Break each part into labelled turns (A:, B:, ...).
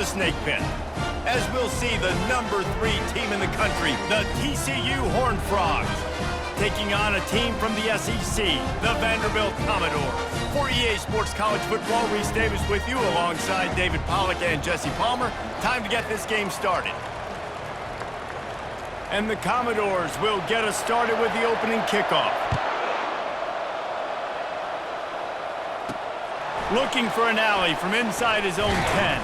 A: the snake pit. As we'll see the #3 team in the country, the TCU Horned Frogs, taking on a team from the SEC, the Vanderbilt Commodores. For EA Sports College Football, Reese Davis with you alongside David Pollack and Jesse Palmer. Time to get this game started. And the Commodores will get us started with the opening kickoff. Looking for an alley from inside his own 10.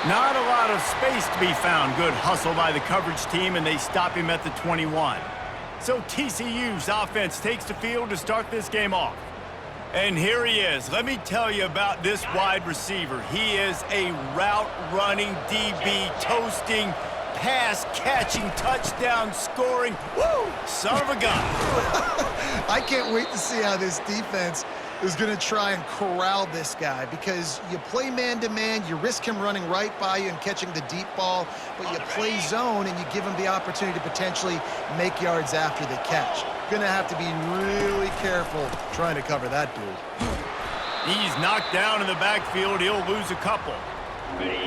A: Not a lot of space to be found. Good hustle by the coverage team, and they stop him at the 21. So TCU's offense takes the field to start this game off. And here he is. Let me tell you about this wide receiver. He is a route-running DB, toasting, pass-catching, touchdown-scoring, woo, son of a gun.
B: I can't wait to see how this defense is going to try and corral this guy, because you play man-to-man, you risk him running right by you and catching the deep ball, but you play zone and you give him the opportunity to potentially make yards after the catch. Going to have to be really careful trying to cover that dude.
A: He's knocked down in the backfield. He'll lose a couple.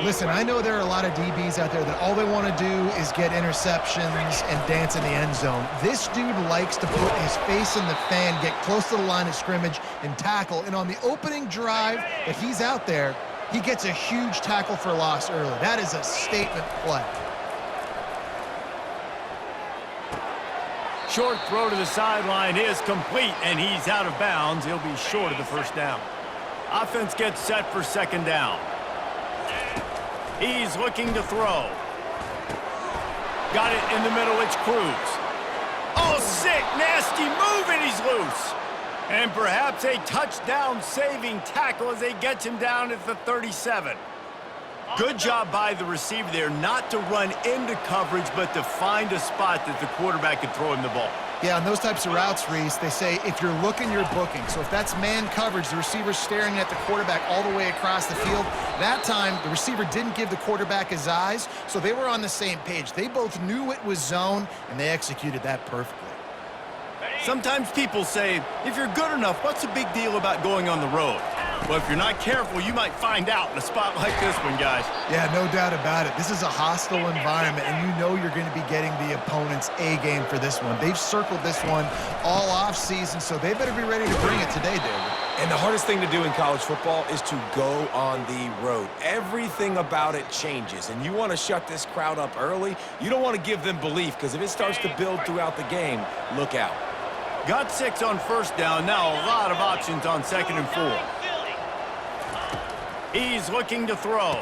B: Listen, I know there are a lot of DBs out there that all they want to do is get interceptions and dance in the end zone. This dude likes to put his face in the fan, get close to the line of scrimmage, and tackle. And on the opening drive that he's out there, he gets a huge tackle for loss early. That is a statement play.
A: Short throw to the sideline is complete, and he's out of bounds. He'll be short of the first down. Offense gets set for second down. He's looking to throw. Got it in the middle, it's Cruz. Oh, sick, nasty move, and he's loose. And perhaps a touchdown-saving tackle as they get him down at the 37. Good job by the receiver there not to run into coverage, but to find a spot that the quarterback could throw him the ball.
B: Yeah, on those types of routes, Reese, they say if you're looking, you're booking. So if that's man coverage, the receiver's staring at the quarterback all the way across the field. That time, the receiver didn't give the quarterback his eyes, so they were on the same page. They both knew it was zone, and they executed that perfectly.
A: Sometimes people say, if you're good enough, what's the big deal about going on the road? Well, if you're not careful, you might find out in a spot like this one, guys.
B: Yeah, no doubt about it. This is a hostile environment, and you know you're going to be getting the opponent's A-game for this one. They've circled this one all off-season, so they better be ready to bring it today, David.
C: And the hardest thing to do in college football is to go on the road. Everything about it changes, and you want to shut this crowd up early. You don't want to give them belief, because if it starts to build throughout the game, look out.
A: Got 6 on first down. Now a lot of options on 2nd and 4. He's looking to throw.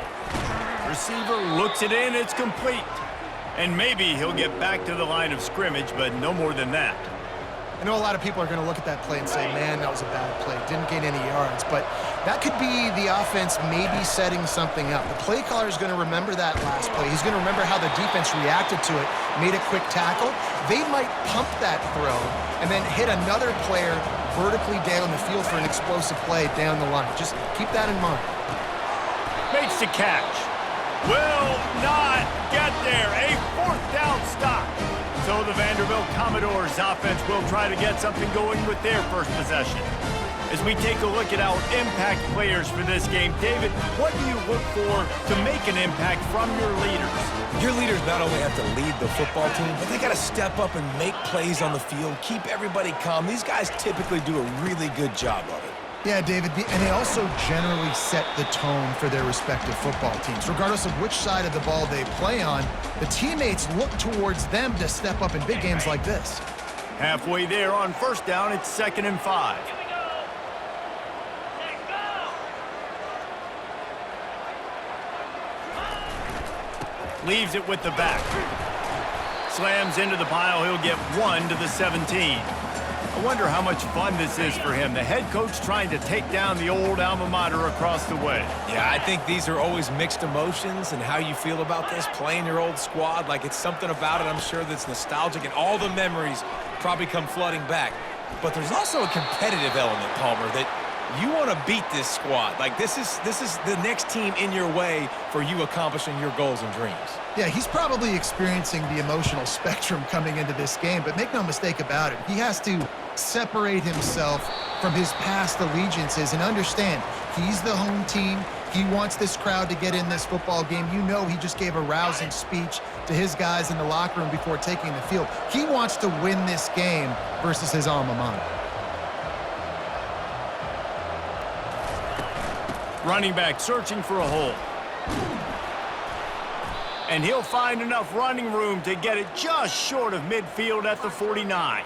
A: Receiver looks it in. It's complete. And maybe he'll get back to the line of scrimmage, but no more than that.
B: I know a lot of people are going to look at that play and say, man, that was a bad play. Didn't gain any yards. But that could be the offense maybe setting something up. The play caller is going to remember that last play. He's going to remember how the defense reacted to it, made a quick tackle. They might pump that throw and then hit another player vertically down the field for an explosive play down the line. Just keep that in mind.
A: Makes the catch. Will not get there. A 4th down stop. So the Vanderbilt Commodores offense will try to get something going with their first possession. As we take a look at our impact players for this game, David, what do you look for to make an impact from your leaders?
C: Your leaders not only have to lead the football team, but they got to step up and make plays on the field, keep everybody calm. These guys typically do a really good job of it.
B: Yeah, David, and they also generally set the tone for their respective football teams. Regardless of which side of the ball they play on, the teammates look towards them to step up in big games like this.
A: Halfway there on first down, it's 2nd and 5. Leaves it with the back. Slams into the pile. He'll get 1 to the 17. I wonder how much fun this is for him. The head coach trying to take down the old alma mater across the way.
C: Yeah, I think these are always mixed emotions, and how you feel about this, playing your old squad. Like, it's something about it, I'm sure, that's nostalgic, and all the memories probably come flooding back. But there's also a competitive element, Palmer, that you want to beat this squad. Like, this is the next team in your way for you accomplishing your goals and dreams.
B: Yeah, he's probably experiencing the emotional spectrum coming into this game, but make no mistake about it, he has to separate himself from his past allegiances and understand he's the home team, He wants this crowd to get in this football game. You know he just gave a rousing speech to his guys in the locker room before taking the field. He wants to win this game versus his alma mater.
A: Running back searching for a hole. And he'll find enough running room to get it just short of midfield at the 49.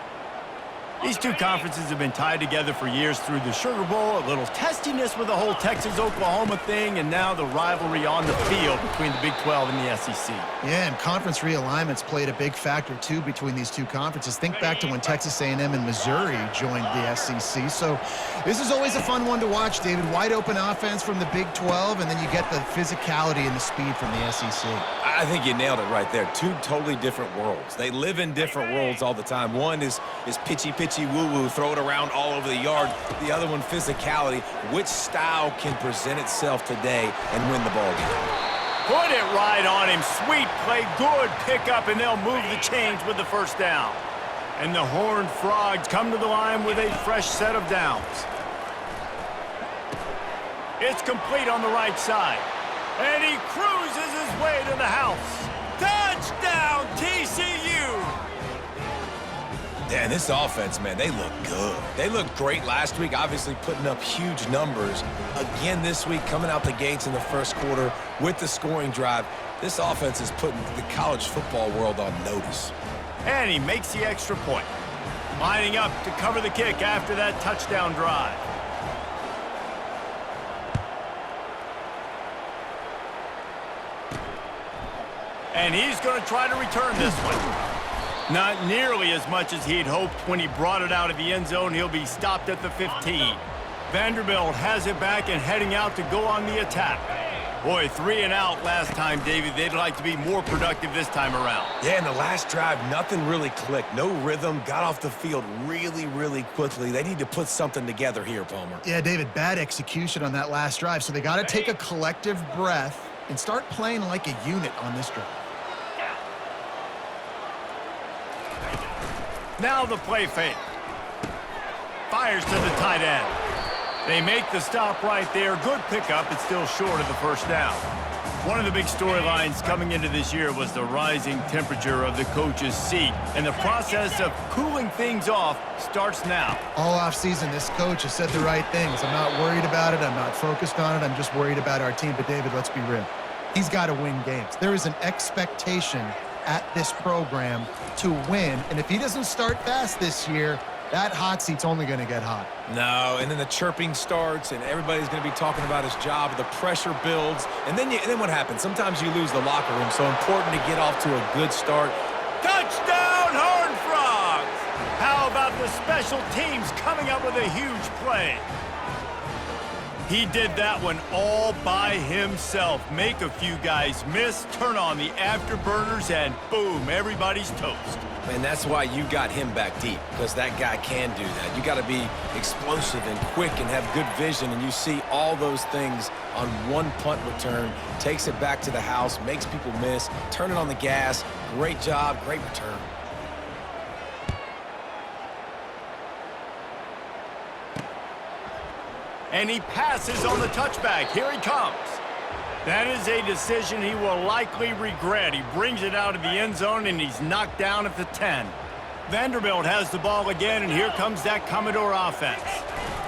A: These two conferences have been tied together for years through the Sugar Bowl, a little testiness with the whole Texas-Oklahoma thing, and now the rivalry on the field between the Big 12 and the SEC.
B: Yeah, and conference realignments played a big factor, too, between these two conferences. Think back to when Texas A&M and Missouri joined the SEC. So this is always a fun one to watch, David. Wide open offense from the Big 12, and then you get the physicality and the speed from the SEC.
C: I think you nailed it right there. Two totally different worlds. They live in different worlds all the time. One is pitchy woo-woo, throw it around all over the yard. The other one, physicality. Which style can present itself today and win the ball game?
A: Put it right on him. Sweet play, good pickup, and they'll move the chains with the first down. And the Horned Frogs come to the line with a fresh set of downs. It's complete on the right side. And he cruises his way to the house. Touchdown, TCU!
C: Yeah, and this offense, man, they look good. They looked great last week, obviously putting up huge numbers. Again this week, coming out the gates in the first quarter with the scoring drive. This offense is putting the college football world on notice.
A: And he makes the extra point. Lining up to cover the kick after that touchdown drive. And he's going to try to return this one. Not nearly as much as he'd hoped when he brought it out of the end zone. He'll be stopped at the 15. Vanderbilt has it back and heading out to go on the attack. Boy, 3 and out last time, David. They'd like to be more productive this time around.
C: Yeah, in the last drive, nothing really clicked. No rhythm, got off the field really quickly. They need to put something together here, Palmer.
B: Yeah, David, bad execution on that last drive, so they got to take a collective breath and start playing like a unit on this drive.
A: Now the play fake. Fires to the tight end. They make the stop right there. Good pickup. It's still short of the first down. One of the big storylines coming into this year was the rising temperature of the coach's seat. And the process of cooling things off starts now.
B: All offseason, this coach has said the right things. I'm not worried about it. I'm not focused on it. I'm just worried about our team. But, David, let's be real. He's got to win games. There is an expectation at this program to win. And if he doesn't start fast this year, that hot seat's only going to get hot.
C: No, and then the chirping starts, and everybody's going to be talking about his job. The pressure builds, and then what happens? Sometimes you lose the locker room, so important to get off to a good start.
A: Touchdown, Horned Frogs! How about the special teams coming up with a huge play? He did that one all by himself. Make a few guys miss, turn on the afterburners, and boom, everybody's toast.
C: And that's why you got him back deep, because that guy can do that. You got to be explosive and quick and have good vision, and you see all those things on one punt return. Takes it back to the house, makes people miss, turn it on the gas. Great job, great return.
A: And he passes on the touchback. Here he comes. That is a decision he will likely regret. He brings it out of the end zone, and he's knocked down at the 10. Vanderbilt has the ball again, and here comes that Commodore offense.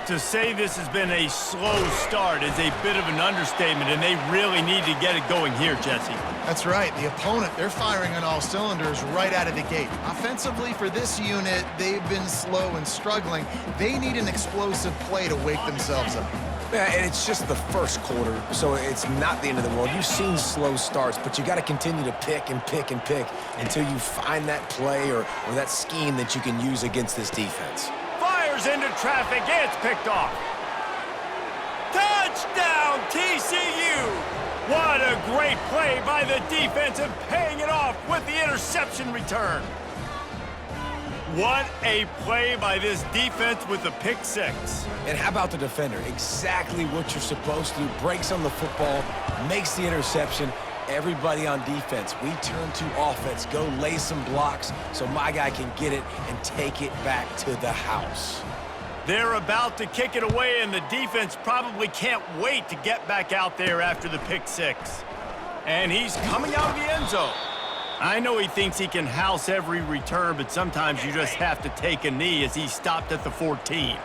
A: To say this has been a slow start is a bit of an understatement, and they really need to get it going here, Jesse.
B: That's right. The opponent, they're firing on all cylinders right out of the gate. Offensively, for this unit, they've been slow and struggling. They need an explosive play to wake themselves up.
C: Yeah, and it's just the first quarter, so it's not the end of the world. You've seen slow starts, but you got to continue to pick and pick and pick until you find that play or that scheme that you can use against this defense.
A: Fires into traffic. It's picked off. Touchdown, TCU! What a great play by the defense and paying it off with the interception return. What a play by this defense with the pick six.
C: And how about the defender? Exactly what you're supposed to do. Breaks on the football, makes the interception. Everybody on defense, we turn to offense. Go lay some blocks so my guy can get it and take it back to the house.
A: They're about to kick it away, and the defense probably can't wait to get back out there after the pick six. And he's coming out of the end zone. I know he thinks he can house every return, but sometimes you just have to take a knee as he stopped at the 14.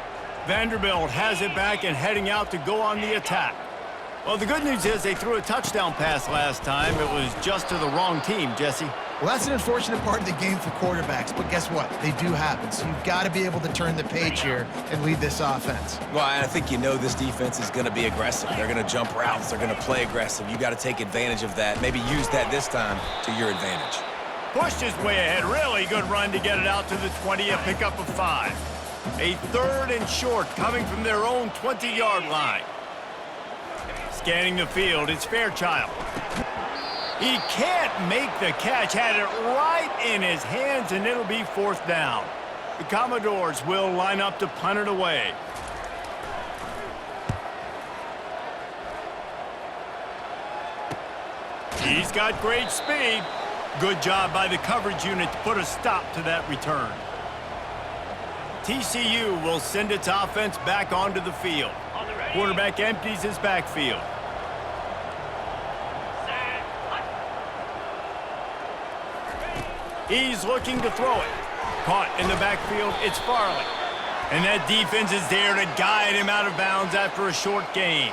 A: Vanderbilt has it back and heading out to go on the attack. Well, the good news is they threw a touchdown pass last time. It was just to the wrong team, Jesse.
B: Well, that's an unfortunate part of the game for quarterbacks, but guess what? They do happen, so you've got to be able to turn the page here and lead this offense.
C: Well, I think you know this defense is going to be aggressive. They're going to jump routes. They're going to play aggressive. You got to take advantage of that. Maybe use that this time to your advantage.
A: Pushed his way ahead. Really good run to get it out to the 20, a pickup of 5. A 3rd and short coming from their own 20-yard line. Scanning the field, it's Fairchild. He can't make the catch. Had it right in his hands, and it'll be 4th down. The Commodores will line up to punt it away. He's got great speed. Good job by the coverage unit to put a stop to that return. TCU will send its offense back onto the field. Quarterback empties his backfield. He's looking to throw it. Caught in the backfield, it's Farley. And that defense is there to guide him out of bounds after a short gain.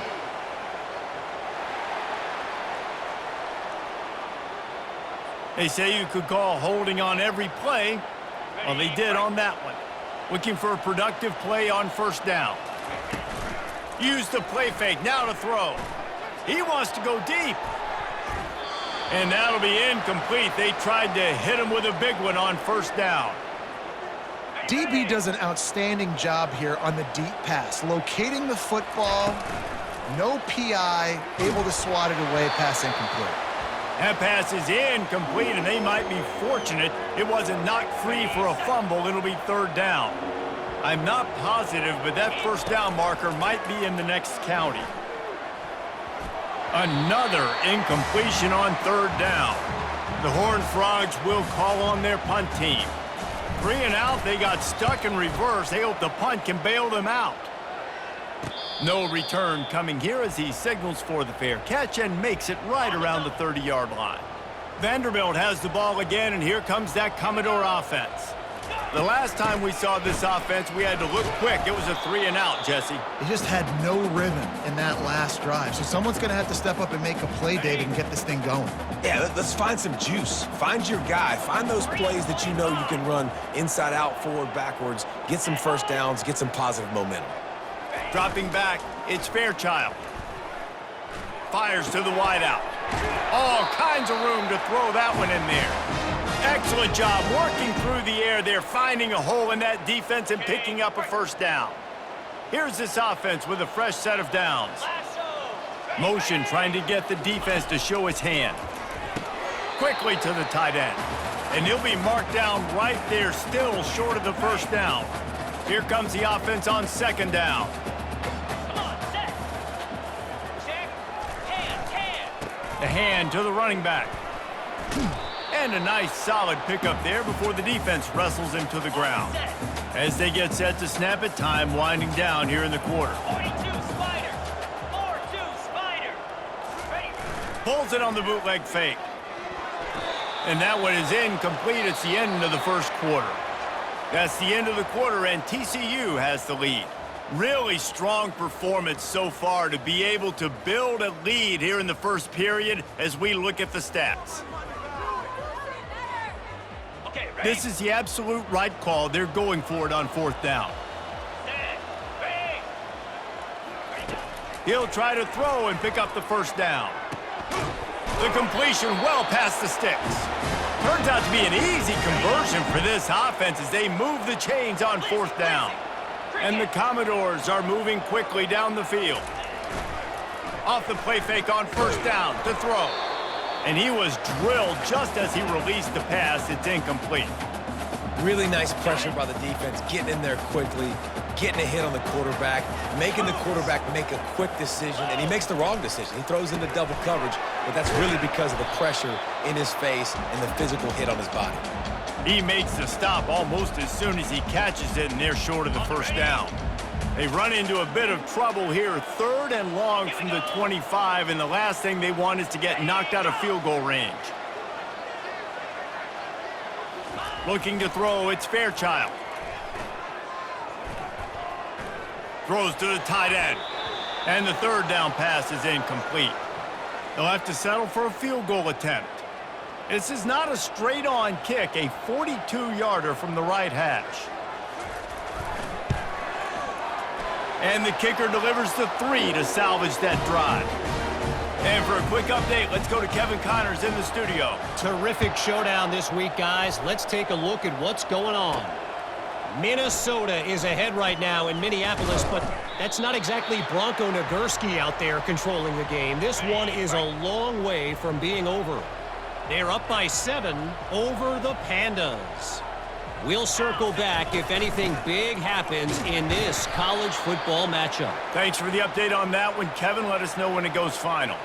A: They say you could call holding on every play. Well, they did on that one. Looking for a productive play on 1st down. Use the play fake, now to throw. He wants to go deep. And that'll be incomplete. They tried to hit him with a big one on 1st down.
B: DB does an outstanding job here on the deep pass. Locating the football, no PI, able to swat it away, pass incomplete.
A: That pass is incomplete, and they might be fortunate it wasn't knocked free for a fumble. It'll be 3rd down. I'm not positive, but that 1st down marker might be in the next county. Another incompletion on 3rd down. The Horned Frogs will call on their punt team. 3 and out, they got stuck in reverse. They hope the punt can bail them out. No return coming here as he signals for the fair catch and makes it right around the 30-yard line. Vanderbilt has the ball again, and here comes that Commodore offense. The last time we saw this offense, we had to look quick. It was a 3 and out, Jesse.
B: They just had no rhythm in that last drive, so someone's going to have to step up and make a play, David, and get this thing going.
C: Yeah, let's find some juice. Find your guy. Find those plays that you know you can run inside out, forward, backwards. Get some 1st downs. Get some positive momentum.
A: Dropping back, it's Fairchild. Fires to the wideout. All kinds of room to throw that one in there. Excellent job working through the air. They're finding a hole in that defense and picking up a 1st down. Here's this offense with a fresh set of downs. Motion trying to get the defense to show its hand. Quickly to the tight end. And he'll be marked down right there, still short of the 1st down. Here comes the offense on 2nd down. The hand to the running back. And a nice solid pickup there before the defense wrestles him to the ground. As they get set to snap it, time winding down here in the quarter.
D: 42 Spider. 4-2 Spider. Ready.
A: Pulls it on the bootleg fake. And that one is incomplete. It's the end of the 1st quarter. That's the end of the quarter, and TCU has the lead. Really strong performance so far to be able to build a lead here in the 1st period as we look at the stats.
D: Okay, ready.
A: This is the absolute right call. They're going for it on 4th down.
D: Set. Ready.
A: He'll try to throw and pick up the 1st down. The completion well past the sticks. Turns out to be an easy conversion for this offense as they move the chains on 4th down. And the Commodores are moving quickly down the field. Off the play fake on 1st down to throw. And he was drilled just as he released the pass. It's incomplete.
C: Really nice pressure by the defense, getting in there quickly, getting a hit on the quarterback, making the quarterback make a quick decision, and he makes the wrong decision. He throws into double coverage, but that's really because of the pressure in his face and the physical hit on his body.
A: He makes the stop almost as soon as he catches it, and they're short of the 1st down. They run into a bit of trouble here. 3rd and long from the 25, and the last thing they want is to get knocked out of field goal range. Looking to throw, it's Fairchild. Throws to the tight end. And the 3rd down pass is incomplete. They'll have to settle for a field goal attempt. This is not a straight-on kick, a 42-yarder from the right hash. And the kicker delivers the 3 to salvage that drive. And for a quick update, let's go to Kevin Connors in the studio.
E: Terrific showdown this week, guys. Let's take a look at what's going on. Minnesota is ahead right now in Minneapolis, but that's not exactly Bronco Nagurski out there controlling the game. This one is a long way from being over. They're up by 7 over the Pandas. We'll circle back if anything big happens in this college football matchup.
A: Thanks for the update on that one, Kevin. Let us know when it goes final.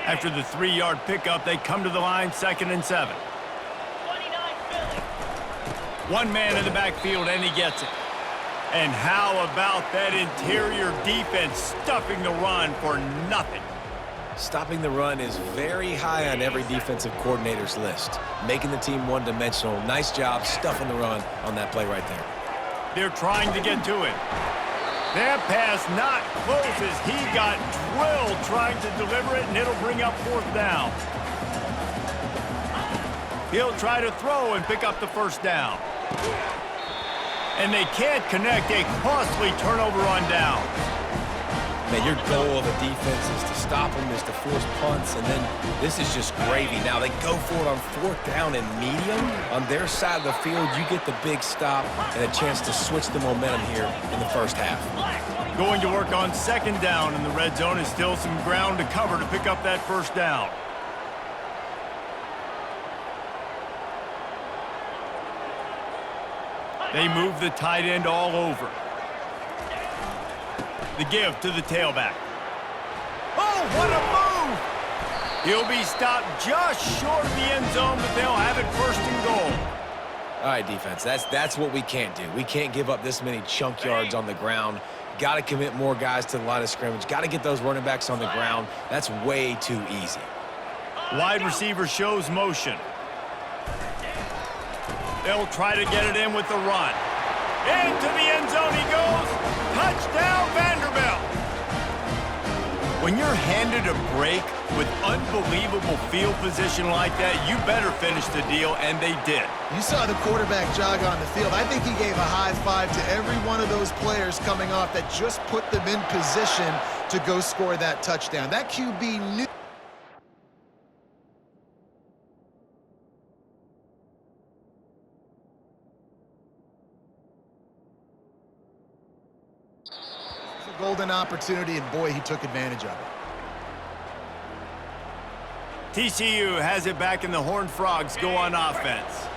A: After the 3-yard pickup, they come to the line, 2nd and 7.
D: 29 Philly.
A: One man in the backfield, and he gets it. And how about that interior defense stuffing the run for nothing?
C: Stopping the run is very high on every defensive coordinator's list. Making the team one-dimensional. Nice job stuffing the run on that play right there.
A: They're trying to get to it. That pass not close as he got drilled trying to deliver it, and it'll bring up 4th down. He'll try to throw and pick up the 1st down. And they can't connect, a costly turnover on down.
C: Man, your goal of a defense is to stop them, is to force punts, and then this is just gravy. Now they go for it on 4th down and medium. On their side of the field, you get the big stop and a chance to switch the momentum here in the first half.
A: Going to work on 2nd down, and the red zone is still some ground to cover to pick up that 1st down. They move the tight end all over. The give to the tailback. Oh, what a move! He'll be stopped just short of the end zone, but they'll have it 1st and goal.
C: All right, defense, that's what we can't do. We can't give up this many chunk yards on the ground. Got to commit more guys to the line of scrimmage. Got to get those running backs on the ground. That's way too easy.
A: Wide receiver shows motion. They'll try to get it in with the run. Into the end zone he goes. Touchdown, Vanderbilt. When you're handed a break with unbelievable field position like that, you better finish the deal, and they did.
B: You saw the quarterback jog on the field. I think he gave a high five to every one of those players coming off that just put them in position to go score that touchdown. That QB knew. Golden opportunity, and boy, he took advantage of it.
A: TCU has it back, and the Horned Frogs go on offense.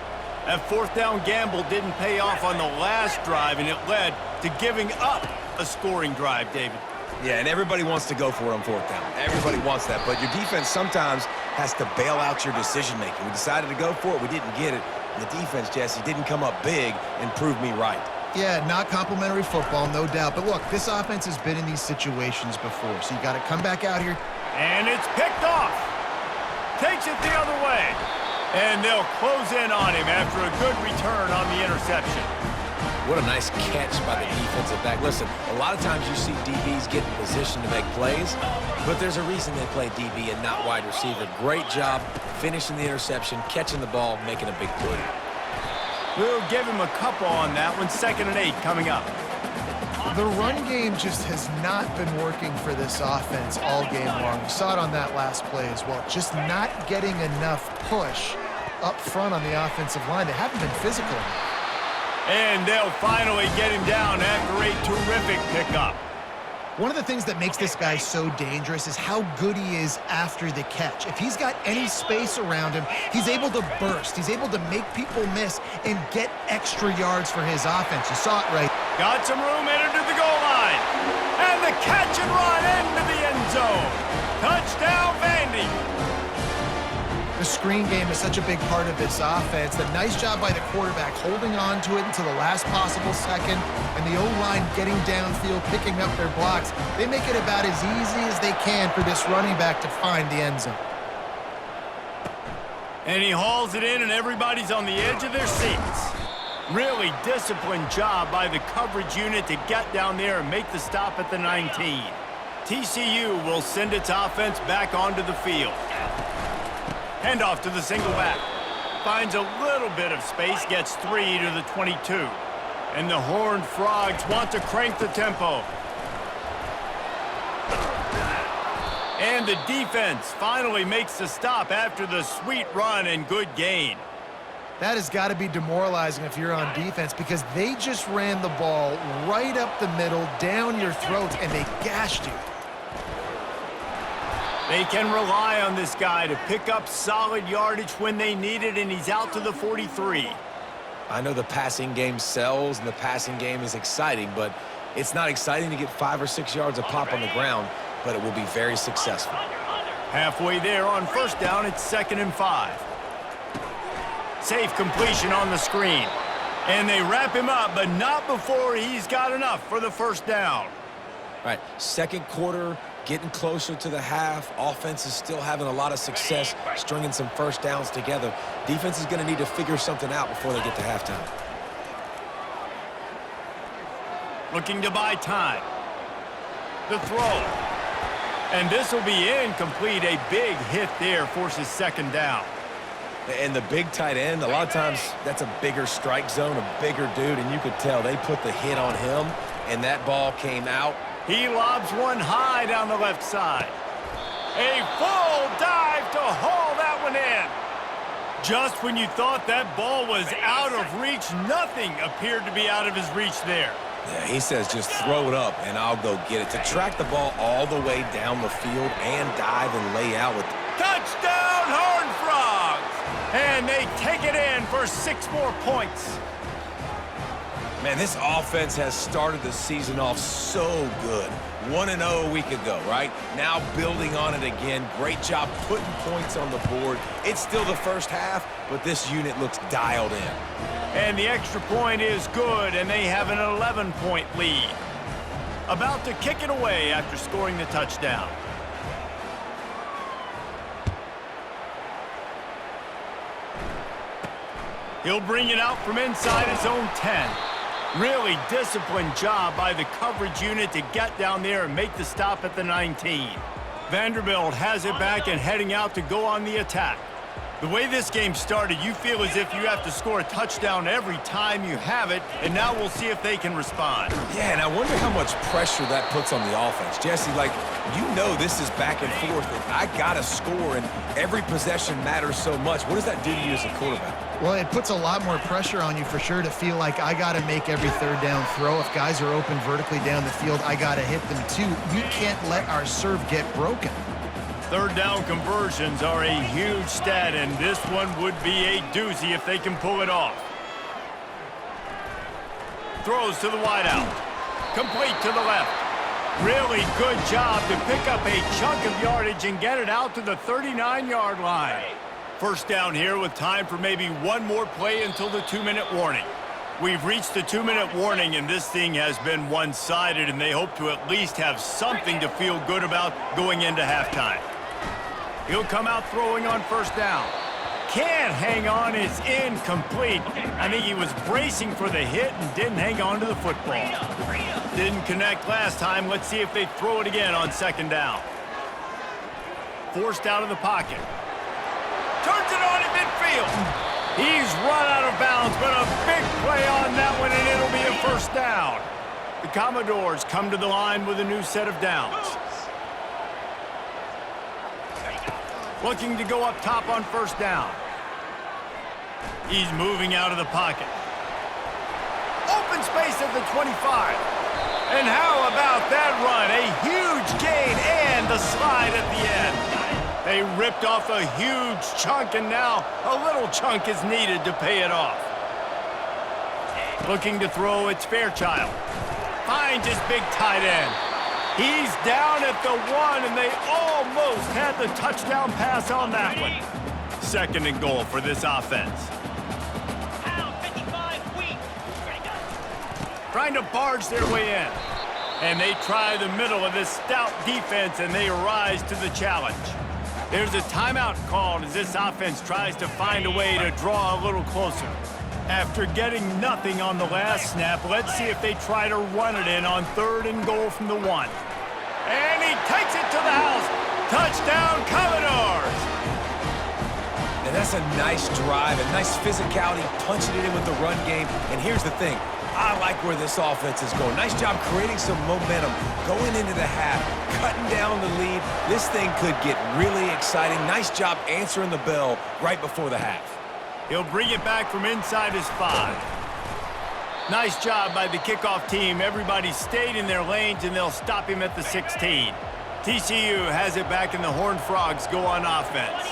A: That 4th down gamble didn't pay off on the last drive, and it led to giving up a scoring drive, David.
C: Yeah, and everybody wants to go for it on 4th down. Everybody wants that, but your defense sometimes has to bail out your decision-making. We decided to go for it. We didn't get it. And the defense, Jesse, didn't come up big and prove me right.
B: Yeah, not complimentary football, no doubt. But look, this offense has been in these situations before, so you got to come back out here.
A: And it's picked off. Takes it the other way. And they'll close in on him after a good return on the interception.
C: What a nice catch by the defensive back. Listen, a lot of times you see DBs get in position to make plays, but there's a reason they play DB and not wide receiver. Great job finishing the interception, catching the ball, making a big play.
A: We'll give him a couple on that one. 2nd and 8 coming up.
B: The run game just has not been working for this offense all game long. We saw it on that last play as well. Just not getting enough push up front on the offensive line. They haven't been physical enough.
A: And they'll finally get him down after a terrific pickup.
B: One of the things that makes this guy so dangerous is how good he is after the catch. If he's got any space around him, he's able to burst. He's able to make people miss and get extra yards for his offense. You saw it right.
A: Got some room, entered to the goal line. And the catch and run into the end zone. Touchdown, Vandy.
B: The screen game is such a big part of this offense. The nice job by the quarterback holding on to it until the last possible second, and the O-line getting downfield, picking up their blocks. They make it about as easy as they can for this running back to find the end zone.
A: And he hauls it in, and everybody's on the edge of their seats. Really disciplined job by the coverage unit to get down there and make the stop at the 19. TCU will send its offense back onto the field. Handoff to the single back. Finds a little bit of space, gets 3 to the 22. And the Horned Frogs want to crank the tempo. And the defense finally makes the stop after the sweet run and good gain.
B: That has got to be demoralizing if you're on defense, because they just ran the ball right up the middle, down your throats, and they gashed you.
A: They can rely on this guy to pick up solid yardage when they need it, and he's out to the 43.
C: I know the passing game sells and the passing game is exciting, but it's not exciting to get 5 or 6 yards a pop on the ground, but it will be very successful.
A: Halfway there on first down, it's 2nd and 5. Safe completion on the screen. And they wrap him up, but not before he's got enough for the first down.
C: All right, second quarter, getting closer to the half. Offense is still having a lot of success stringing some first downs together. Defense is going to need to figure something out before they get to halftime.
A: Looking to buy time. The throw. And this will be incomplete. A big hit there forces 2nd down.
C: And the big tight end, a lot of times that's a bigger strike zone, a bigger dude, and you could tell they put the hit on him, and that ball came out.
A: He lobs one high down the left side. A full dive to haul that one in. Just when you thought that ball was out of reach, nothing appeared to be out of his reach there.
C: Yeah, he says just throw it up and I'll go get it. To track the ball all the way down the field and dive and lay out with...
A: Touchdown, Horned Frogs! And they take it in for 6 more points.
C: Man, this offense has started the season off so good. 1-0 a week ago, right? Now building on it again. Great job putting points on the board. It's still the first half, but this unit looks dialed in.
A: And the extra point is good, and they have an 11-point lead. About to kick it away after scoring the touchdown. He'll bring it out from inside his own 10. Really disciplined job by the coverage unit to get down there and make the stop at the 19. Vanderbilt has it back and heading out to go on the attack. The way this game started, you feel as if you have to score a touchdown every time you have it, and now we'll see if they can respond.
C: Yeah, and I wonder how much pressure that puts on the offense. Jesse, like, you know this is back and forth, and I got to score, and every possession matters so much. What does that do to you as a quarterback?
B: Well, it puts a lot more pressure on you for sure to feel like I got to make every 3rd down throw. If guys are open vertically down the field, I got to hit them too. We can't let our serve get broken.
A: 3rd down conversions are a huge stat, and this one would be a doozy if they can pull it off. Throws to the wideout. Complete to the left. Really good job to pick up a chunk of yardage and get it out to the 39-yard line. First down here with time for maybe one more play until the 2-minute warning. We've reached the 2-minute warning, and this thing has been one-sided, and they hope to at least have something to feel good about going into halftime. He'll come out throwing on first down. Can't hang on, it's incomplete. I think he was bracing for the hit and didn't hang on to the football. Didn't connect last time. Let's see if they throw it again on 2nd down. Forced out of the pocket. Turns it on in midfield. He's run out of bounds, but a big play on that one, and it'll be a first down. The Commodores come to the line with a new set of downs. Looking to go up top on first down. He's moving out of the pocket. Open space at the 25. And how about that run? A huge gain and the slide at the end. They ripped off a huge chunk, and now a little chunk is needed to pay it off. Looking to throw, it's Fairchild. Finds his big tight end. He's down at the 1, and they almost had the touchdown pass on that one. 2nd and goal for this offense.
D: Pound 55 weak. Ready, go.
A: Trying to barge their way in. And they try the middle of this stout defense, and they rise to the challenge. There's a timeout called as this offense tries to find a way to draw a little closer. After getting nothing on the last snap, let's see if they try to run it in on 3rd and goal from the 1. And he takes it to the house. Touchdown, Commodores!
C: And that's a nice drive, a nice physicality, punching it in with the run game. And here's the thing. I like where this offense is going. Nice job creating some momentum, going into the half, cutting down the lead. This thing could get really exciting. Nice job answering the bell right before the half.
A: He'll bring it back from inside his 5. Nice job by the kickoff team. Everybody stayed in their lanes, and they'll stop him at the 16. TCU has it back, and the Horned Frogs go on offense.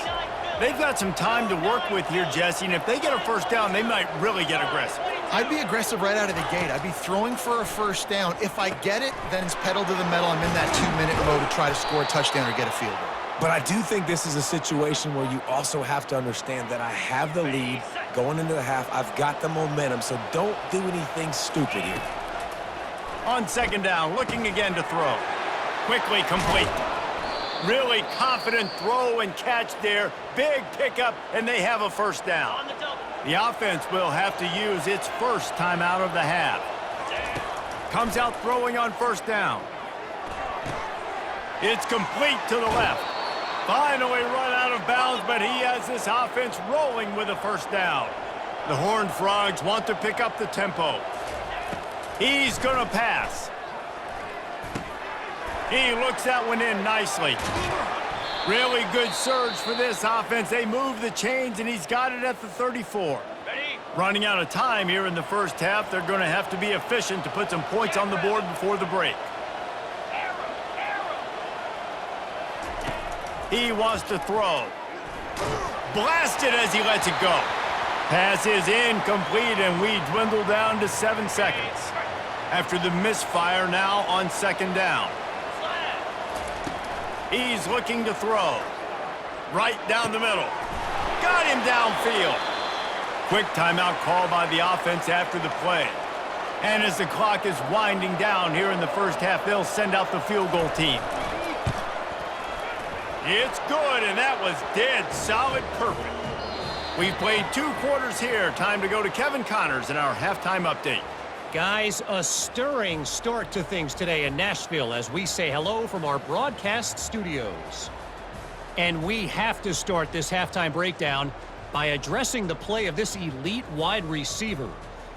A: They've got some time to work with here, Jesse, and if they get a first down, they might really get aggressive.
B: I'd be aggressive right out of the gate. I'd be throwing for a first down. If I get it, then it's pedal to the metal. I'm in that 2-minute mode to try to score a touchdown or get a field goal.
C: But I do think this is a situation where you also have to understand that I have the lead going into the half. I've got the momentum, so don't do anything stupid here.
A: On 2nd down, looking again to throw. Quickly complete. Really confident throw and catch there. Big pickup, and they have a first down.
D: On the double.
A: The offense will have to use its first time out of the half. Comes out throwing on 1st down. It's complete to the left. Finally run out of bounds, but he has this offense rolling with a first down. The Horned Frogs want to pick up the tempo. He's going to pass. He looks that one in nicely. Really good surge for this offense. They move the chains, and he's got it at the 34.
D: Ready?
A: Running out of time here in the first half. They're going to have to be efficient to put some points on the board before the break. He wants to throw. Blasted as he lets it go. Pass is incomplete, and we dwindle down to 7 seconds. After the misfire, now on 2nd down. He's looking to throw. Right down the middle. Got him downfield. Quick timeout call by the offense after the play. And as the clock is winding down here in the first half, they'll send out the field goal team. It's good, and that was dead solid perfect. We've played 2 quarters here. Time to go to Kevin Connors in our halftime update.
E: Guys, a stirring start to things today in Nashville as we say hello from our broadcast studios. And we have to start this halftime breakdown by addressing the play of this elite wide receiver.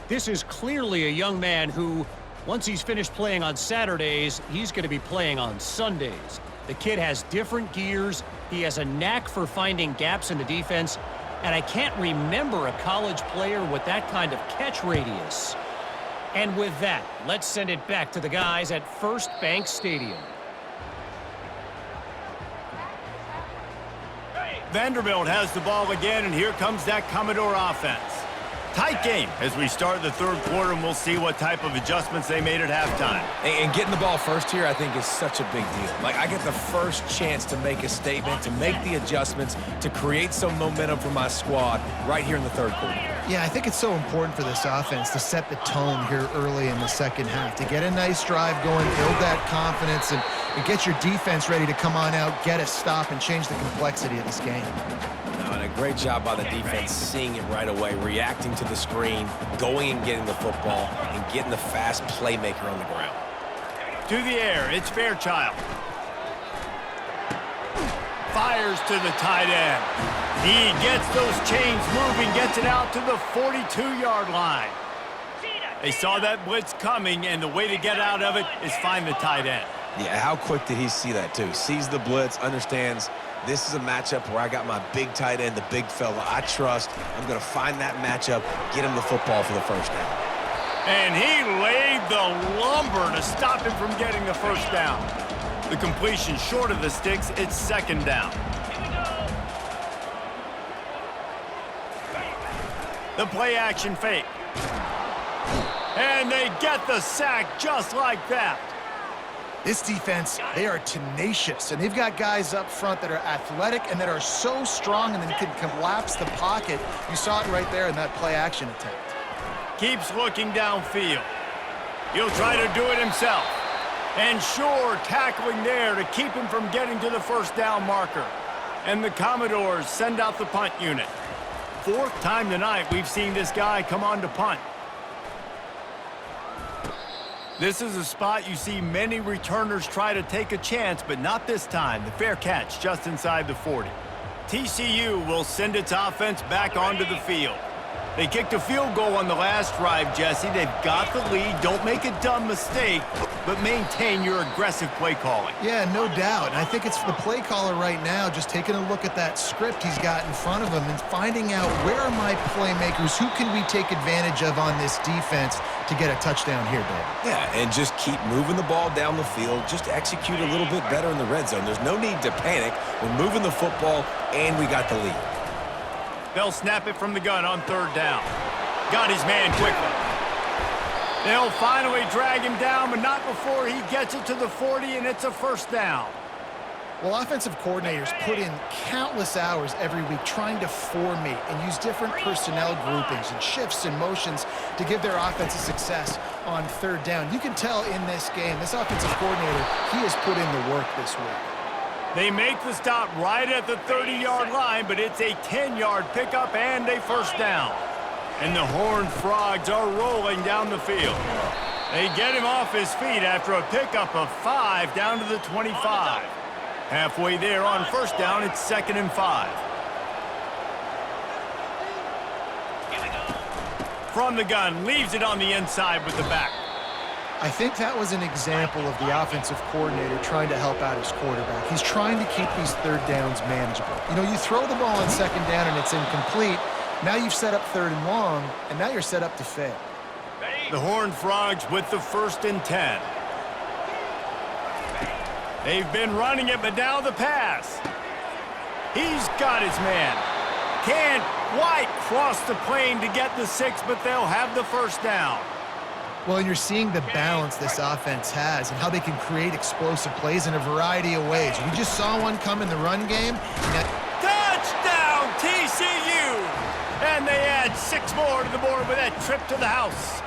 E: This is clearly a young man who, once he's finished playing on Saturdays, he's going to be playing on Sundays. The kid has different gears. He has a knack for finding gaps in the defense. And I can't remember a college player with that kind of catch radius. And with that, let's send it back to the guys at First Bank Stadium.
A: Vanderbilt has the ball again, and here comes that Commodore offense. Tight game as we start the 3rd quarter, and we'll see what type of adjustments they made at halftime.
C: And getting the ball first here, I think, is such a big deal. Like, I get the first chance to make a statement, to make the adjustments, to create some momentum for my squad right here in the 3rd quarter.
B: Yeah, I think it's so important for this offense to set the tone here early in the 2nd half, to get a nice drive going, build that confidence, and get your defense ready to come on out, get a stop, and change the complexity of this game.
C: And a great job by the defense seeing it right away, reacting to the screen, going and getting the football, and getting the fast playmaker on the ground.
A: To the air, it's Fairchild. Fires to the tight end. He gets those chains moving, gets it out to the 42-yard line. They saw that blitz coming, and the way to get out of it is find the tight end.
C: Yeah, how quick did he see that, too? Sees the blitz, understands this is a matchup where I got my big tight end, the big fella I trust. I'm going to find that matchup, get him the football for the first down.
A: And he laid the lumber to stop him from getting the first down. The completion short of the sticks, it's 2nd down. The play action fake. And they get the sack just like that.
B: This defense, they are tenacious, and they've got guys up front that are athletic and that are so strong and then can collapse the pocket. You saw it right there in that play-action attempt.
A: Keeps looking downfield. He'll try to do it himself. And sure, tackling there to keep him from getting to the first down marker. And the Commodores send out the punt unit. Fourth time tonight we've seen this guy come on to punt. This is a spot you see many returners try to take a chance, but not this time. The fair catch just inside the 40. TCU will send its offense back onto the field. They kicked a field goal on the last drive, Jesse. They've got the lead. Don't make a dumb mistake, but maintain your aggressive play calling.
B: Yeah, no doubt. And I think it's the play caller right now just taking a look at that script he's got in front of him and finding out where are my playmakers, who can we take advantage of on this defense to get a touchdown here, Dave.
C: Yeah, and just keep moving the ball down the field. Just execute a little bit better in the red zone. There's no need to panic. We're moving the football, and we got the lead.
A: They'll snap it from the gun on third down. Got his man quickly. They'll finally drag him down, but not before he gets it to the 40, and it's a first down.
B: Well, offensive coordinators put in countless hours every week trying to formate and use different personnel groupings and shifts and motions to give their offensive success on third down. You can tell in this game, this offensive coordinator, he has put in the work this week.
A: They make the stop right at the 30-yard line, but it's a 10-yard pickup and a first down. And the Horned Frogs are rolling down the field. They get him off his feet after a pickup of 5 down to the 25. Halfway there on first down, it's 2nd and 5. From the gun, leaves it on the inside with the back.
B: I think that was an example of the offensive coordinator trying to help out his quarterback. He's trying to keep these third downs manageable. You know, you throw the ball on second down and it's incomplete. Now you've set up third and long, and now you're set up to fail.
A: The Horned Frogs with the 1st and 10. They've been running it, but now the pass. He's got his man. Can't quite cross the plane to get the 6, but they'll have the first down.
B: Well, and you're seeing the balance this offense has and how they can create explosive plays in a variety of ways. We just saw one come in the run game.
A: Touchdown, TCU! And they add 6 more to the board with that trip to the house.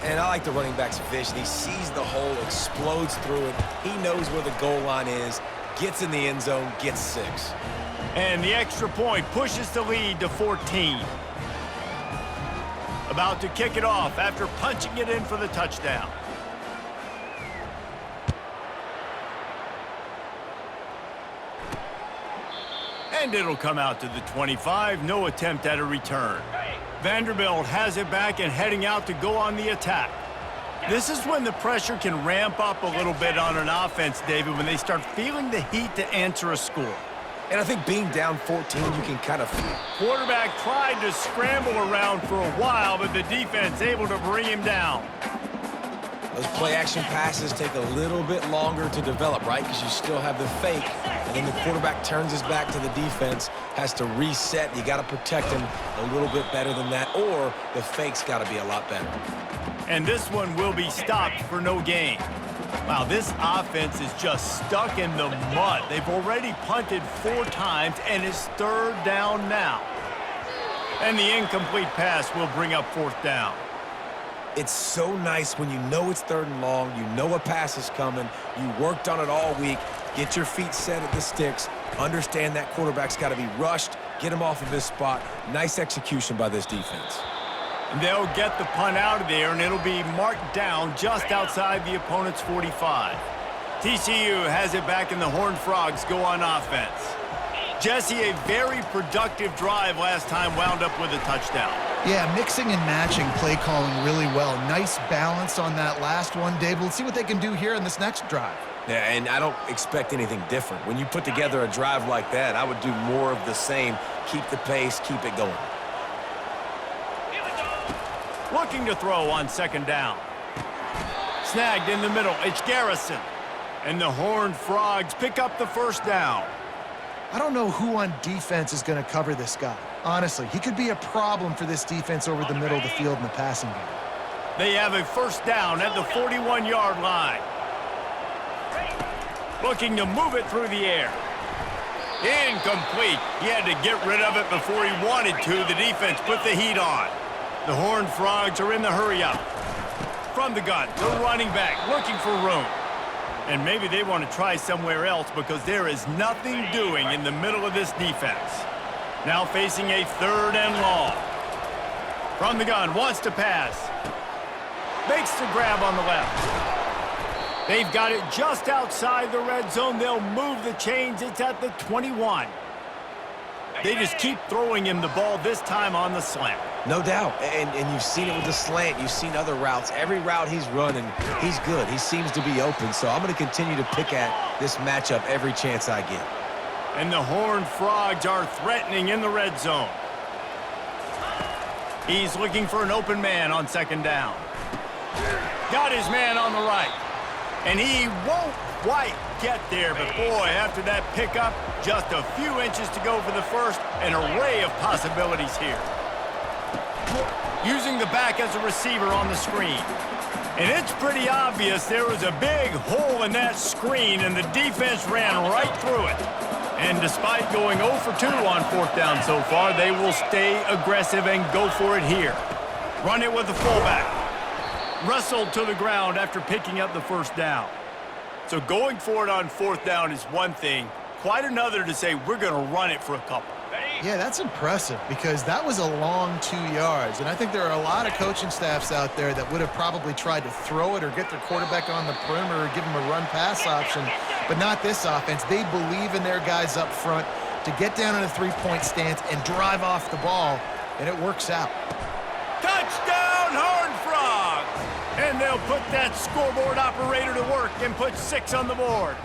C: And I like the running back's vision. He sees the hole, explodes through it. He knows where the goal line is, gets in the end zone, gets 6.
A: And the extra point pushes the lead to 14. About to kick it off after punching it in for the touchdown. And it'll come out to the 25. No attempt at a return. Vanderbilt has it back and heading out to go on the attack. This is when the pressure can ramp up a little bit on an offense, David, when they start feeling the heat to answer a score.
C: And I think being down 14, you can kind of feel.
A: Quarterback tried to scramble around for a while, but the defense able to bring him down.
C: Those play-action passes take a little bit longer to develop, right? Because you still have the fake, and then the quarterback turns his back to the defense, has to reset. You got to protect him a little bit better than that, or the fake's got to be a lot better.
A: And this one will be stopped for no gain. Wow, this offense is just stuck in the mud. They've already punted 4 times, and it's third down now. And the incomplete pass will bring up 4th down.
C: It's so nice when you know it's third and long, you know a pass is coming, you worked on it all week, get your feet set at the sticks, understand that quarterback's got to be rushed, get him off of his spot. Nice execution by this defense.
A: And they'll get the punt out of there, and it'll be marked down just outside the opponent's 45. TCU has it back, and the Horned Frogs go on offense. Jesse, a very productive drive last time wound up with a touchdown.
B: Yeah, mixing and matching play calling really well. Nice balance on that last one, Dave. Let's see what they can do here in this next drive.
C: Yeah, and I don't expect anything different. When you put together a drive like that, I would do more of the same. Keep the pace, keep it going.
A: Looking to throw on 2nd down. Snagged in the middle. It's Garrison. And the Horned Frogs pick up the first down.
B: I don't know who on defense is going to cover this guy. Honestly, he could be a problem for this defense over the middle of the field in the passing game.
A: They have a first down at the 41-yard line. looking to move it through the air. Incomplete. He had to get rid of it before he wanted to. The defense put the heat on. The Horned Frogs are in the hurry-up. From the gun, the running back looking for room. And maybe they want to try somewhere else because there is nothing doing in the middle of this defense. Now facing a 3rd and long. From the gun, wants to pass. Makes the grab on the left. They've got it just outside the red zone. They'll move the chains. It's at the 21. They just keep throwing him the ball, this time on the slant.
C: No doubt, and you've seen it with the slant. You've seen other routes. Every route he's running, he's good. He seems to be open, so I'm going to continue to pick at this matchup every chance I get.
A: And the Horned Frogs are threatening in the red zone. He's looking for an open man on 2nd down. Got his man on the right. And he won't quite get there, but boy, after that pickup, just a few inches to go for the first. An array of possibilities here. Using the back as a receiver on the screen. And it's pretty obvious there was a big hole in that screen, and the defense ran right through it. And despite going 0 for 2 on 4th down so far, they will stay aggressive and go for it here. Run it with the fullback. Wrestled to the ground after picking up the 1st down. So going for it on 4th down is one thing. Quite another to say we're going to run it for a couple.
B: Yeah, that's impressive because that was a long 2 yards. And I think there are a lot of coaching staffs out there that would have probably tried to throw it or get their quarterback on the perimeter or give him a run-pass option, but not this offense. They believe in their guys up front to get down in a 3-point stance and drive off the ball, and it works out.
A: Touchdown, Horned Frogs! And they'll put that scoreboard operator to work and put 6 on the board.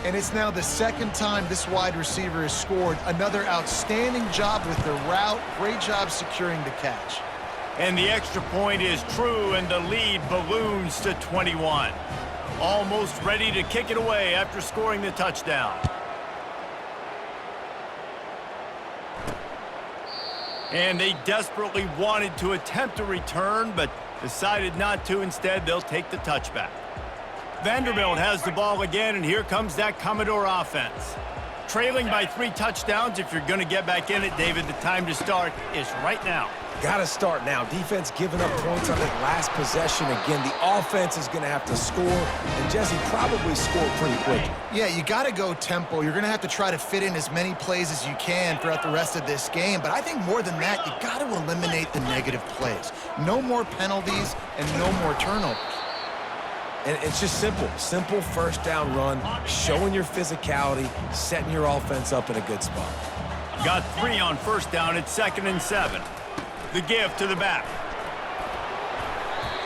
B: And it's now the 2nd time this wide receiver has scored. Another outstanding job with the route. Great job securing the catch.
A: And the extra point is true, and the lead balloons to 21. Almost ready to kick it away after scoring the touchdown. And they desperately wanted to attempt a return, but decided not to. Instead, they'll take the touchback. Vanderbilt has the ball again, and here comes that Commodore offense. Trailing by 3 touchdowns. If you're going to get back in it, David, the time to start is right now.
C: Got to start now. Defense giving up points on that last possession. Again, the offense is going to have to score, and Jesse probably scored pretty quickly.
B: Yeah, you got to go tempo. You're going to have to try to fit in as many plays as you can throughout the rest of this game. But I think more than that, you got to eliminate the negative plays. No more penalties and no more turnovers.
C: And it's just simple. Simple 1st down run, showing your physicality, setting your offense up in a good spot.
A: Got 3 on 1st down. It's 2nd and 7. The give to the back.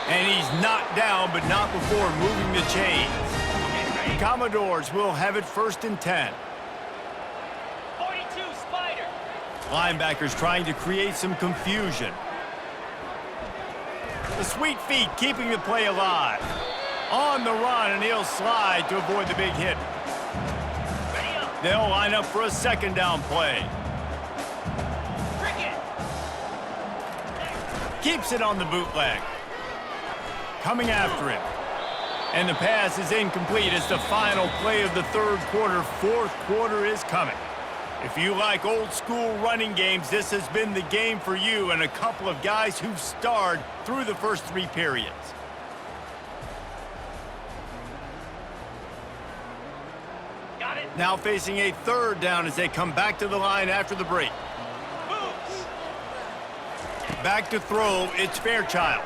A: And he's knocked down, but not before moving the chains. The Commodores will have it 1st and 10.
D: 42 Spider.
A: Linebackers trying to create some confusion. The sweet feet keeping the play alive. On the run, and he'll slide to avoid the big hit. They'll line up for a 2nd down play. Keeps it on the bootleg. Coming after him. And the pass is incomplete. It's the final play of the 3rd quarter. 4th quarter is coming. If you like old school running games, this has been the game for you and a couple of guys who've starred through the first 3 periods.
D: Got it.
A: Now facing a 3rd down as they come back to the line after the break. Back to throw, it's Fairchild.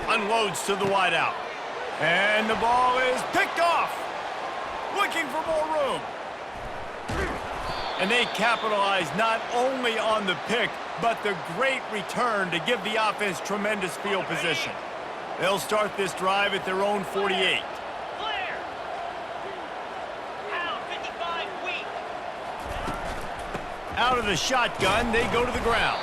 A: Unloads to the wideout. And the ball is picked off. Looking for more room. And they capitalize not only on the pick, but the great return to give the offense tremendous field position. They'll start this drive at their own 48.
D: Clear. Pound 55 weak.
A: Out of the shotgun, they go to the ground.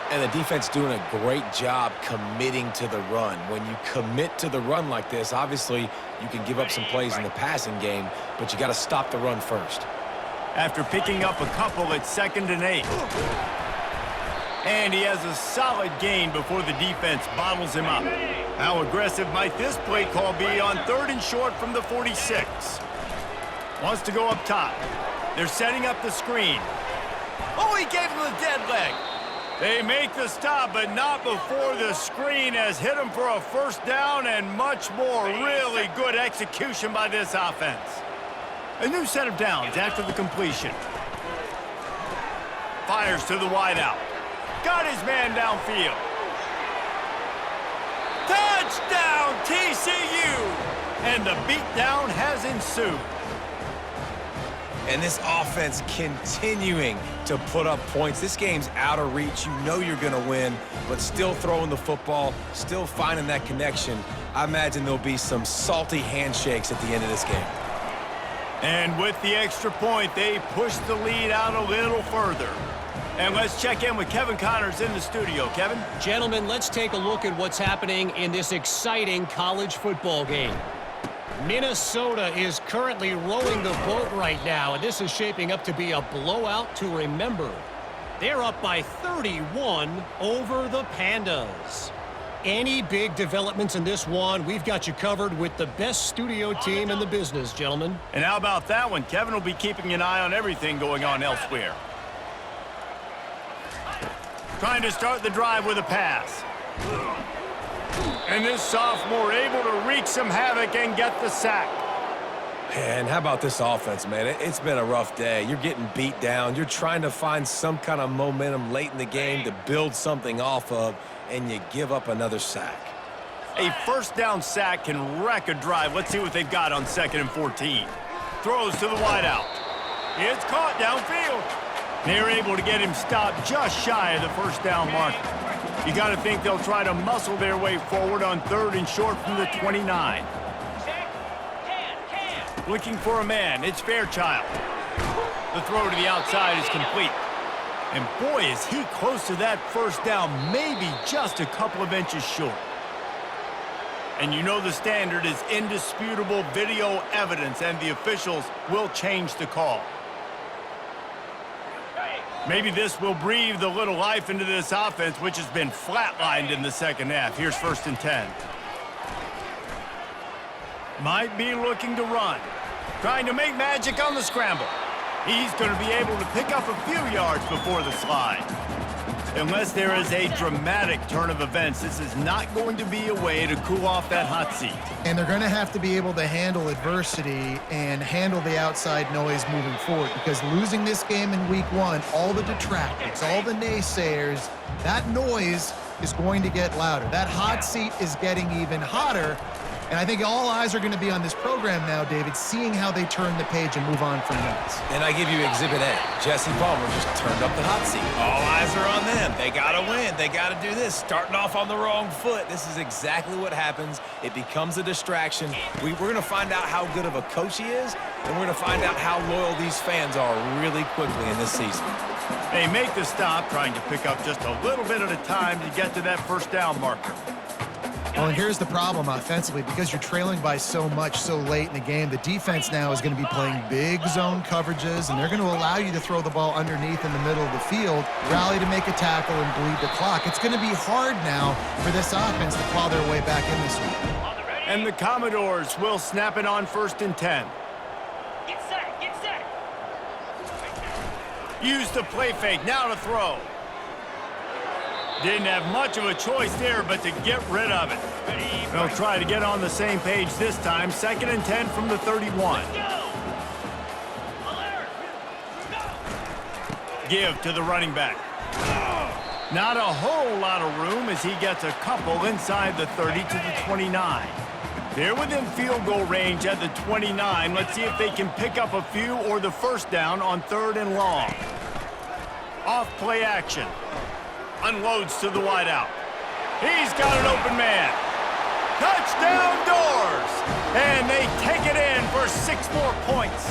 C: And the defense doing a great job committing to the run. When you commit to the run like this, obviously you can give up some plays in the passing game, but you got to stop the run first.
A: After picking up a couple, it's 2nd and 8. And he has a solid gain before the defense bottles him up. How aggressive might this play call be on 3rd and short from the 46? Wants to go up top. They're setting up the screen. Oh, he gave him the dead leg. They make the stop, but not before the screen has hit him for a first down and much more. Really good execution by this offense. A new set of downs after the completion. Fires to the wideout. Got his man downfield. Touchdown, TCU! And the beatdown has ensued.
C: And this offense continuing to put up points. This game's out of reach. You know you're going to win, but still throwing the football, still finding that connection. I imagine there'll be some salty handshakes at the end of this game.
A: And with the extra point, they push the lead out a little further. And let's check in with Kevin Connors in the studio. Kevin?
E: Gentlemen, let's take a look at what's happening in this exciting college football game. Minnesota is currently rowing the boat right now, and this is shaping up to be a blowout to remember. They're up by 31 over the Pandas. Any big developments in this one, we've got you covered with the best studio team in the business, gentlemen.
A: And how about that one? Kevin will be keeping an eye on everything going on elsewhere. Trying to start the drive with a pass. And this sophomore able to wreak some havoc and get the sack.
C: And how about this offense, man? It's been a rough day. You're getting beat down. You're trying to find some kind of momentum late in the game to build something off of, and you give up another sack.
A: A first down sack can wreck a drive. Let's see what they've got on 2nd and 14. Throws to the wideout. It's caught downfield. They're able to get him stopped just shy of the first down marker. You got to think they'll try to muscle their way forward on 3rd and short from the 29. Looking for a man. It's Fairchild. The throw to the outside is complete. And boy, is he close to that first down, maybe just a couple of inches short. And you know the standard is indisputable video evidence, and the officials will change the call. Maybe this will breathe a little life into this offense, which has been flatlined in the second half. Here's 1st and 10. Might be looking to run. Trying to make magic on the scramble. He's going to be able to pick up a few yards before the slide. Unless there is a dramatic turn of events, this is not going to be a way to cool off that hot seat.
B: And they're going to have to be able to handle adversity and handle the outside noise moving forward, because losing this game in week 1, all the detractors, all the naysayers, that noise is going to get louder. That hot seat is getting even hotter. And I think all eyes are going to be on this program now, David, seeing how they turn the page and move on from this.
C: And I give you Exhibit A. Jesse Palmer just turned up the hot seat. All eyes are on them. They got to win. They got to do this. Starting off on the wrong foot. This is exactly what happens. It becomes a distraction. We're going to find out how good of a coach he is, and we're going to find out how loyal these fans are really quickly in this season.
A: They make the stop, trying to pick up just a little bit at a time to get to that first down marker.
B: Well, and here's the problem offensively. Because you're trailing by so much so late in the game, the defense now is going to be playing big zone coverages, and they're going to allow you to throw the ball underneath in the middle of the field, rally to make a tackle, and bleed the clock. It's going to be hard now for this offense to claw their way back in this one.
A: And the Commodores will snap it on 1st and 10.
D: Get set, get set.
A: Use the play fake, now to throw. Didn't have much of a choice there, but to get rid of it. They'll try to get on the same page this time. 2nd and 10 from the 31. Give to the running back. Not a whole lot of room as he gets a couple inside the 30 to the 29. They're within field goal range at the 29. Let's see if they can pick up a few or the first down on 3rd and long. Off play action. Unloads to the wideout. He's got an open man. Touchdown Doors! And they take it in for 6 more points.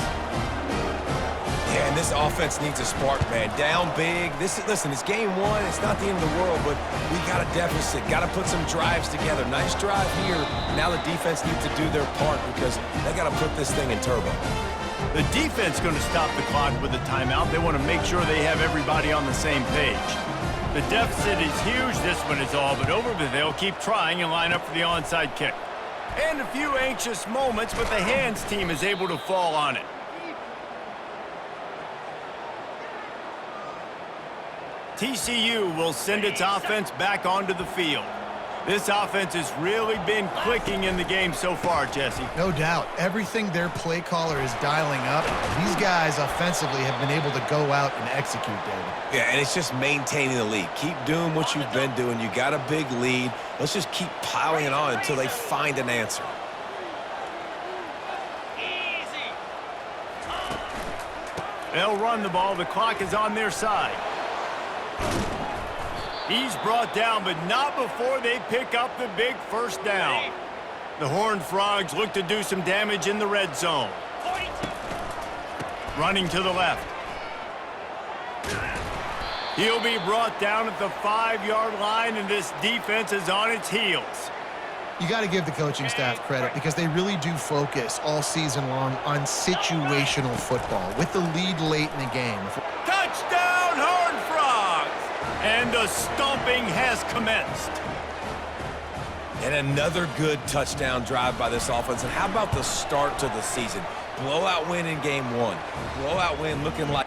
C: Yeah, and this offense needs a spark, man. Down big. Listen, it's game 1. It's not the end of the world, but we got a deficit. Got to put some drives together. Nice drive here. Now the defense needs to do their part because they got to put this thing in turbo.
A: The defense going to stop the clock with a timeout. They want to make sure they have everybody on the same page. The deficit is huge, this one is all but over, but they'll keep trying and line up for the onside kick. And a few anxious moments, but the hands team is able to fall on it. TCU will send its offense back onto the field. This offense has really been clicking in the game so far, Jesse.
B: No doubt. Everything their play caller is dialing up, these guys offensively have been able to go out and execute, David.
C: Yeah, and it's just maintaining the lead. Keep doing what you've been doing. You got a big lead. Let's just keep piling it on until they find an answer.
D: Easy.
A: They'll run the ball. The clock is on their side. He's brought down, but not before they pick up the big first down. The Horned Frogs look to do some damage in the red zone.
D: 42.
A: Running to the left. He'll be brought down at the 5-yard line, and this defense is on its heels.
B: You got to give the coaching staff credit because they really do focus all season long on situational football with the lead late in the game.
A: Touchdown, Horned Frogs! And the stomping has commenced.
C: And another good touchdown drive by this offense. And how about the start to the season? Blowout win in game 1. Blowout win looking like...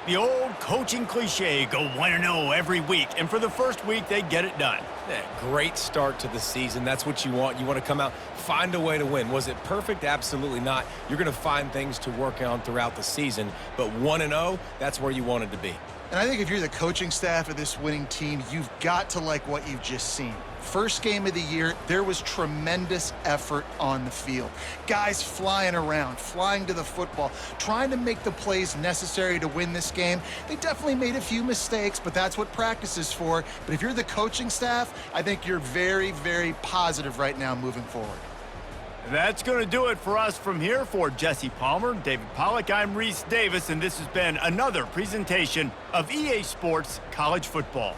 A: The old coaching cliche, go 1-0 every week, and for the first week, they get it done.
C: Yeah, great start to the season. That's what you want. You want to come out, find a way to win. Was it perfect? Absolutely not. You're going to find things to work on throughout the season, but 1-0, that's where you wanted to be.
B: And I think if you're the coaching staff of this winning team, you've got to like what you've just seen. First game of the year, there was tremendous effort on the field. Guys flying around, flying to the football, trying to make the plays necessary to win this game. They definitely made a few mistakes, but that's what practice is for. But if you're the coaching staff, I think you're very, very positive right now moving forward.
A: That's going to do it for us from here. For Jesse Palmer, David Pollack, I'm Reese Davis, and this has been another presentation of EA Sports College Football.